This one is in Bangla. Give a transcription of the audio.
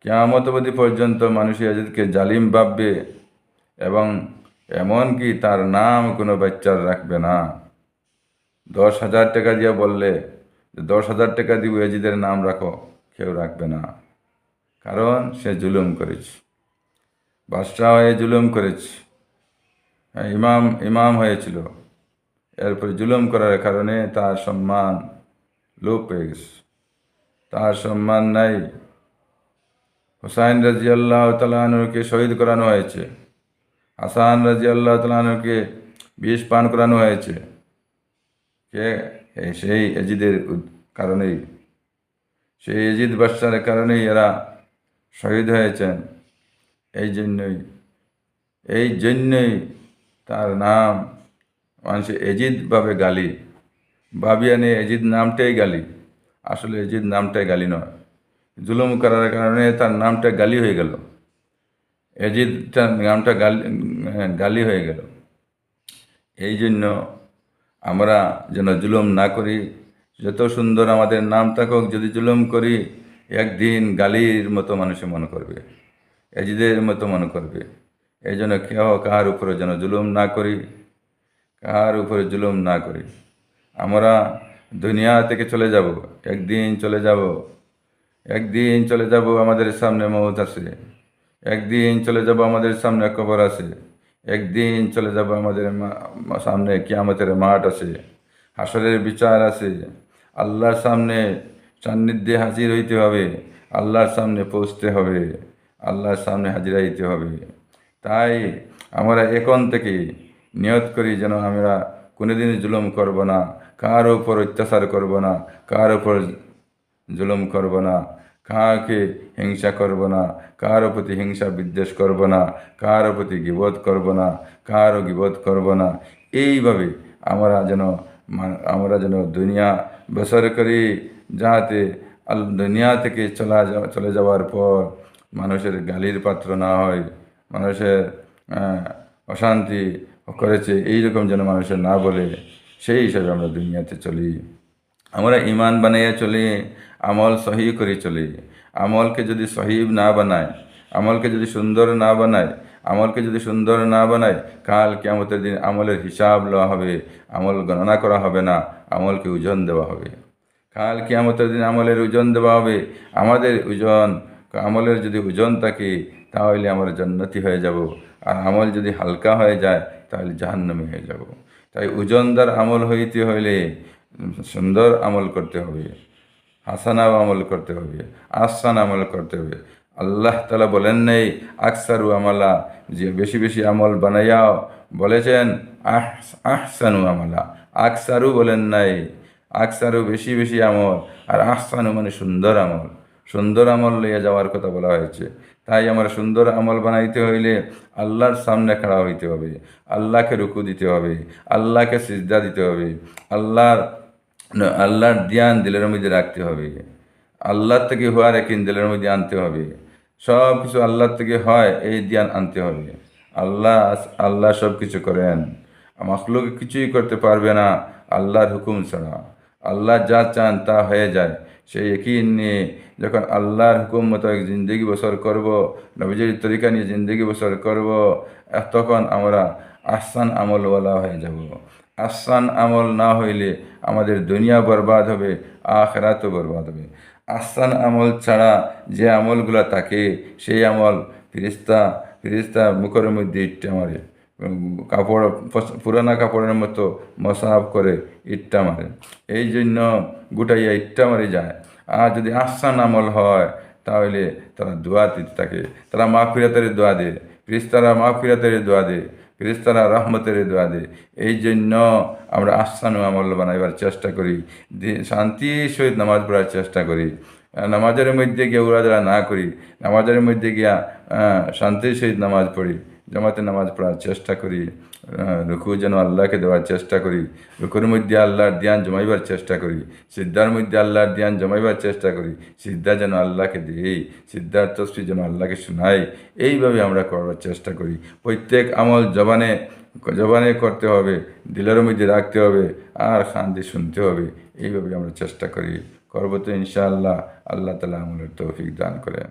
কিয়ামত অবধি পর্যন্ত মানুষ ইয়াজিদকে জালিম ভাববে এবং এমনকি তার নাম কোনো বাচ্চার রাখবে না। 10,000 টাকা দিয়ে বললে যে 10,000 টাকা দিব ইয়াজিদের নাম রাখো, কেউ রাখবে না। কারণ সে জুলুম করেছে, বাদশাহ হয়ে জুলুম করেছে, ইমাম হয়েছিল, এরপরে জুলুম করার কারণে তার সম্মান লোপ পেয়ে গেছে, তার সম্মান নাই। হুসাইন রাজিয়াল্লাহ তাআলাকে শহীদ করানো হয়েছে, হাসান রাজিয়াল্লাহ তাআলাকে বিষ পান করানো হয়েছে, কে? সেই এজিদের কারণেই, সেই এজিদ বাদশার কারণেই এরা শহীদ হয়েছেন। এই জন্যই তার নাম মানুষে এজিদ ভাবে গালি, ভাবিয়ানে এজিদ নামটাই গালি, আসলে এজিদ নামটাই গালি নয়, জুলুম করার কারণে তার নামটা গালি হয়ে গেল, এজিদটার নামটা গালি হয়ে গেল। এই জন্য আমরা যেন জুলুম না করি, যত সুন্দর আমাদের নাম থাকুক, যদি জুলুম করি একদিন গালির মতো মানুষে মনে করবে, এজিদের মতো মনে করবে। এই জন্য কেউ কার উপরে যেন জুলুম না করি, কার উপরে জুলুম না করি। আমরা দুনিয়া থেকে চলে যাব, একদিন চলে যাব, একদিন চলে যাব, আমাদের সামনে মওত আছে, একদিন চলে যাব, আমাদের সামনে কবর আছে, একদিন চলে যাব, আমাদের সামনে কিয়ামতের মাঠ আছে, হাসরের বিচার আছে, আল্লাহর সামনে সান্নিধ্যে হাজির হইতে হবে, আল্লাহর সামনে পৌঁছতে হবে, আল্লাহর সামনে হাজির হইতে হবে। তাই আমরা এখন থেকে নিয়ত করি যেন আমরা কোনোদিন জুলুম করব না, কার উপর অত্যাচার করব না, কার উপর জুলুম করব না, কাকে হিংসা করব না, কারো প্রতি হিংসা বিদ্বেষ করব না, কারো প্রতি গীবত করব না, কারও গীবত করব না। এইভাবে আমরা যেন দুনিয়া বসর করি, যাতে দুনিয়া থেকে চলে যাওয়ার পর মানুষের গালির পাত্র না হয়, মানুষের অশান্তি করেছে এইরকম যেন মানুষের না বলে, সেই হিসাবে আমরা দুনিয়াতে চলি। আমরা ইমান বানাইয়া চলি, আমল সহি করে চলি। আমলকে যদি সহি না বানায়, আমলকে যদি সুন্দর না বানায়, আমলকে যদি সুন্দর না বানায়, কাল কিয়ামতের দিন আমলের হিসাব লওয়া হবে, আমল গণনা করা হবে না, আমলকে ওজন দেওয়া হবে। কাল কিয়ামতের দিন আমলের ওজন দেওয়া হবে। আমাদের ওজন, আমলের যদি ওজন থাকে তাহলে আমরা জান্নাতি হয়ে যাব, আর আমল যদি হালকা হয়ে যায় তাহলে জাহান্নামী হয়ে যাব। তাই ওজনদার আমল হইতে হইলে সুন্দর আমল করতে হবে, হাসানা আমল করতে হবে, আহসান আমল করতে হবে। আল্লাহ তাআলা বলেন নাই আকসারু আমালা, যে বেশি বেশি আমল বানাইয়াও, বলেছেন আহসানু আমালা। আকসারু বলেন নাই, আকসারু বেশি বেশি আমল, আর আহসানু মানে সুন্দর আমল, সুন্দর আমল লইয়া যাওয়ার কথা বলা হয়েছে। তাই আমরা সুন্দর আমল বানাইতে হইলে আল্লাহর সামনে খাড়া হইতে হবে, আল্লাহকে রুকু দিতে হবে, আল্লাহকে সিজদা দিতে হবে, আল্লাহর ধ্যান দিলের মধ্যে রাখতে হবে, আল্লাহর থেকে হওয়ার একদিন দিলের মধ্যে আনতে হবে। সব কিছু আল্লাহর থেকে হয়, এই ধ্যান আনতে হবে। আল্লাহ সব কিছু করেন, মাখলুক কিছুই করতে পারবে না আল্লাহর হুকুম ছাড়া। আল্লাহ যা চান তা হয়ে যায়। সেই ইয়াকিন নিয়ে যখন আল্লাহর হুকুম মতো জিন্দগি বসর করব, নবীজির তরিকা নিয়ে জিন্দগি বসর করব, তখন আমরা আহসান আমলওয়ালা হয়ে যাব। আহসান আমল না হইলে আমাদের দুনিয়া বরবাদ হবে, আখিরাতও বরবাদ হবে। আহসান আমল ছাড়া যে আমলগুলো থাকে, সেই আমল ফিরিস্তা মুখের মধ্যে ইট্টা মারে, কাপড় পুরানা কাপড়ের মতো মসাফ করে ইট্টা মারে, এই জন্য গুটাইয়া ইট্টা মারি যায়। আর যদি আহসান আমল হয় তাহলে তারা দোয়া দিতে থাকে, তারা মাগফিরাতের দোয়া দেয়, ফিরিস্তারা মাগফিরাতের দোয়া দেয়, ফিরিস্তারা রহমতের দোয়া দেয়। এই জন্য আমরা আহসান আমল বানাইবার চেষ্টা করি, শান্তির সহিত নামাজ পড়ার চেষ্টা করি, নামাজের মধ্যে গিয়ে উড়াদোড়া না করি, নামাজের মধ্যে গিয়া শান্তির সহিত নামাজ পড়ি, জামাতে নামাজ পড়ার চেষ্টা করি, রুকু যেন আল্লাহকে দেওয়ার চেষ্টা করি, রুকুর মধ্যে আল্লাহর ধ্যান জমাইবার চেষ্টা করি, সিদ্ধার মধ্যে আল্লাহর ধ্যান জমাইবার চেষ্টা করি, সিদ্ধা যেন আল্লাহকে দিই, সিদ্ধার তসবিহ যেন আল্লাহকে শোনাই। এইভাবে আমরা করার চেষ্টা করি। প্রত্যেক আমল জবানে করতে হবে, দিলের মধ্যে রাখতে হবে, আর শান্তি শুনতে হবে। এইভাবে আমরা চেষ্টা করি, করবো তো ইনশাআল্লাহ। আল্লাহ তাআলা আমলের তৌফিক দান করেন।